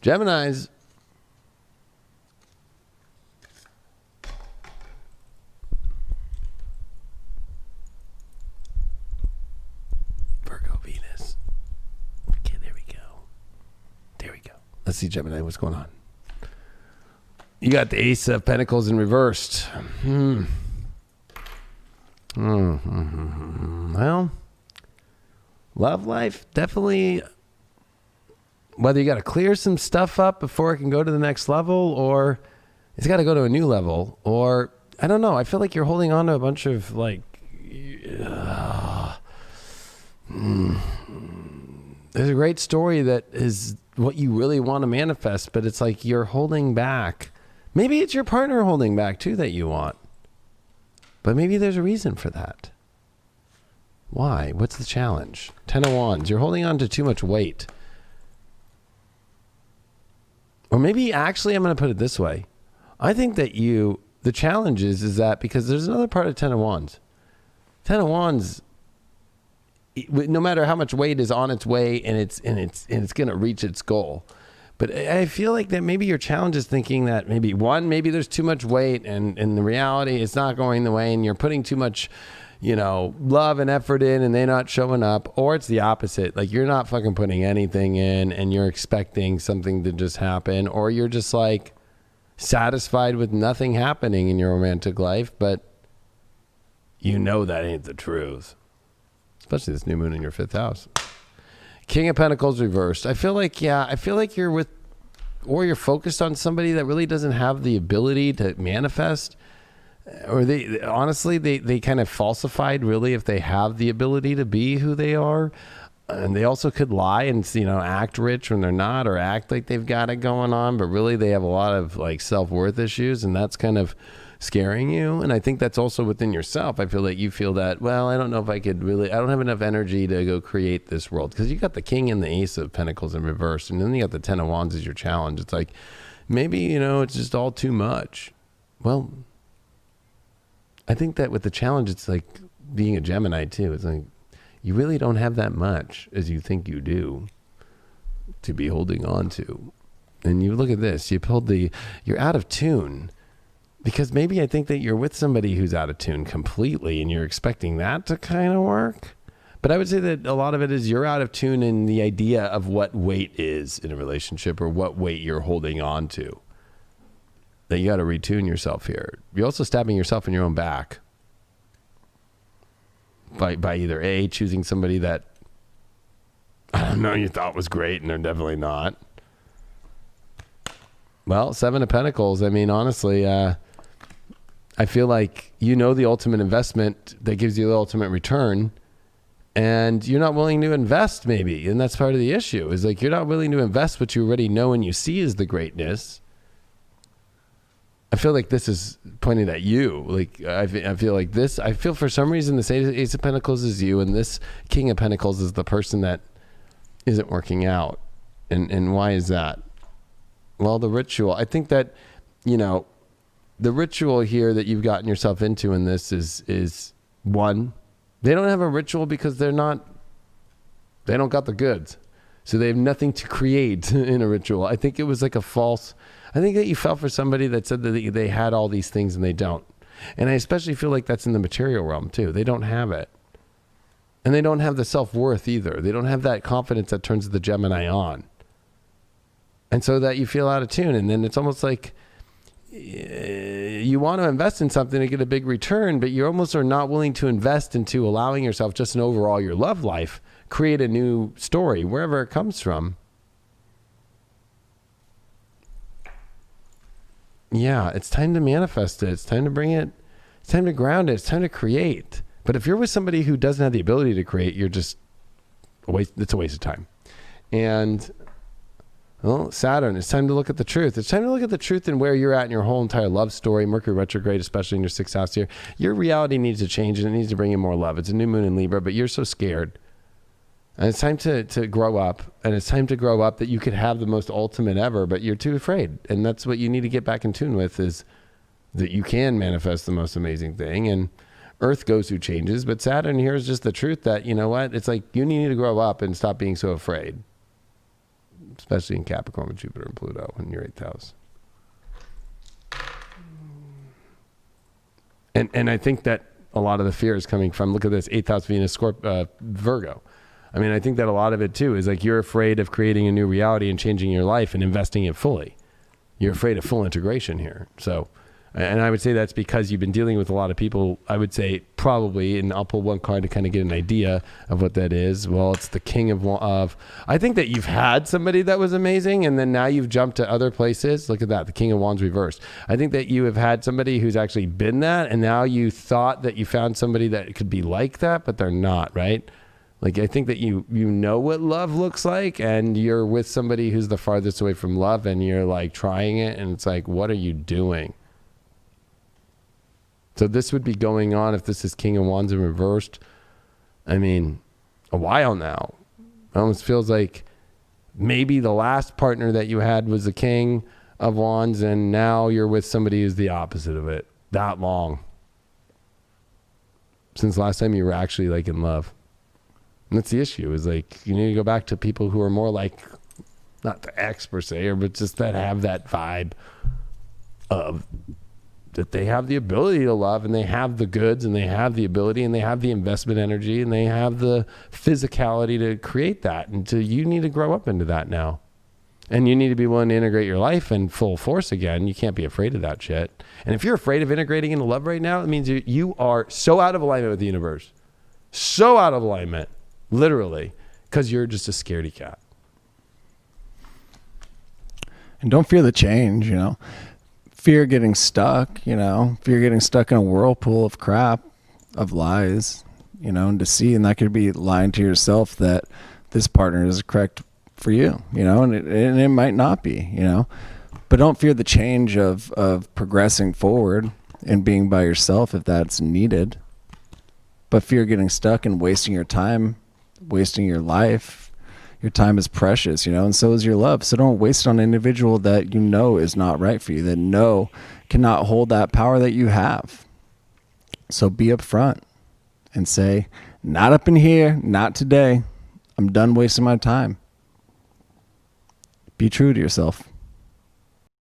Geminis. Virgo, Venus. Okay, there we go. There we go. Let's see, Gemini, what's going on? You got the Ace of Pentacles in reversed. Well, love life, definitely. Whether you got to clear some stuff up before it can go to the next level, or it's got to go to a new level, or I don't know. I feel like you're holding on to a bunch of like, there's a great story that is what you really want to manifest, but it's like you're holding back. Maybe it's your partner holding back too that you want, but maybe there's a reason for that. Why? What's the challenge? 10 of Wands. You're holding on to too much weight. Or maybe actually, I'm going to put it this way. I think that the challenge is that because there's another part of 10 of Wands. 10 of Wands, no matter how much weight is on its way and it's going to reach its goal. But I feel like that maybe your challenge is thinking that maybe there's too much weight and in the reality it's not going the way and you're putting too much, love and effort in and they're not showing up, or it's the opposite. Like you're not fucking putting anything in and you're expecting something to just happen, or you're just like satisfied with nothing happening in your romantic life, but that ain't the truth. Especially this new moon in your 5th house. King of Pentacles reversed. I feel like you're with, or you're focused on somebody that really doesn't have the ability to manifest. Or they honestly kind of falsified really if they have the ability to be who they are. And they also could lie and act rich when they're not, or act like they've got it going on, but really they have a lot of like self-worth issues, and that's kind of scaring you. And I think that's also within yourself. I feel like you feel that, well, I don't know if I don't have enough energy to go create this world, because you got the King and the Ace of Pentacles in reverse, and then you got the 10 of Wands as your challenge. It's like maybe it's just all too much. Well, I think that with the challenge, it's like being a Gemini too. It's like you really don't have that much as you think you do to be holding on to. And you look at this, you're out of tune, because maybe I think that you're with somebody who's out of tune completely and you're expecting that to kind of work. But I would say that a lot of it is you're out of tune in the idea of what weight is in a relationship, or what weight you're holding on to. That you got to retune yourself here. You're also stabbing yourself in your own back by either choosing somebody that I don't know you thought was great and they're definitely not. Well, 7 of Pentacles. I mean, honestly, I feel like the ultimate investment that gives you the ultimate return, and you're not willing to invest maybe, and that's part of the issue. Is like you're not willing to invest what you already know and you see as the greatness. I feel like this is pointed at you. Like I feel like this. I feel for some reason this Ace of Pentacles is you, and this King of Pentacles is the person that isn't working out. And why is that? Well, the ritual. I think that the ritual here that you've gotten yourself into in this is one. They don't have a ritual because they don't got the goods, so they have nothing to create in a ritual. I think it was like a false. I think that you fell for somebody that said that they had all these things and they don't. And I especially feel like that's in the material realm too. They don't have it. And they don't have the self-worth either. They don't have that confidence that turns the Gemini on. And so that you feel out of tune. And then it's almost like you want to invest in something to get a big return, but you almost are not willing to invest into allowing yourself just an overall your love life, create a new story, wherever it comes from. Yeah, it's time to manifest it. It's time to bring it. It's time to ground it. It's time to create. But if you're with somebody who doesn't have the ability to create, you're just it's a waste of time. And Saturn, it's time to look at the truth. It's time to look at the truth and where you're at in your whole entire love story. Mercury retrograde, especially in your 6th house here. Your reality needs to change, and it needs to bring in more love. It's a new moon in Libra, but you're so scared. And it's time to grow up, and it's time to grow up that you could have the most ultimate ever, but you're too afraid. And that's what you need to get back in tune with, is that you can manifest the most amazing thing. And Earth goes through changes, but Saturn here is just the truth that, you know what? It's like you need to grow up and stop being so afraid, especially in Capricorn with Jupiter and Pluto in your 8th house. And I think that a lot of the fear is coming from, look at this, 8th house Venus, Virgo. I mean, I think that a lot of it too is like you're afraid of creating a new reality and changing your life and investing it fully. You're afraid of full integration here. So, and I would say that's because you've been dealing with a lot of people, I would say probably, and I'll pull one card to kind of get an idea of what that is. Well, it's the King of I think that you've had somebody that was amazing, and then now you've jumped to other places. Look at that, the King of Wands reversed. I think that you have had somebody who's actually been that, and now you thought that you found somebody that could be like that, but they're not, right? Like, I think that you know what love looks like, and you're with somebody who's the farthest away from love, and you're like trying it, and it's like, what are you doing? So this would be going on, if this is King of Wands in reversed, I mean, a while now. It almost feels like maybe the last partner that you had was the King of Wands, and now you're with somebody who's the opposite of it. That long. Since last time you were actually like in love. And that's the issue, is like, you need to go back to people who are more like, not the ex per se, but just that have that vibe of that they have the ability to love, and they have the goods, and they have the ability, and they have the investment energy, and they have the physicality to create that. And you need to grow up into that now. And you need to be willing to integrate your life in full force again. You can't be afraid of that shit. And if you're afraid of integrating into love right now, it means you are so out of alignment with the universe. So out of alignment. Literally, because you're just a scaredy cat. And don't fear the change, you know. Fear getting stuck, you know. Fear getting stuck in a whirlpool of crap, of lies, you know, and deceit. And that could be lying to yourself that this partner is correct for you, you know, and it might not be, you know. But don't fear the change of progressing forward and being by yourself if that's needed. But fear getting stuck and wasting your time, wasting your life. Your time is precious, you know, and so is your love. So don't waste it on an individual that you know is not right for you, that cannot hold that power that you have. So be upfront and say, not up in here, not today. I'm done wasting my time. Be true to yourself.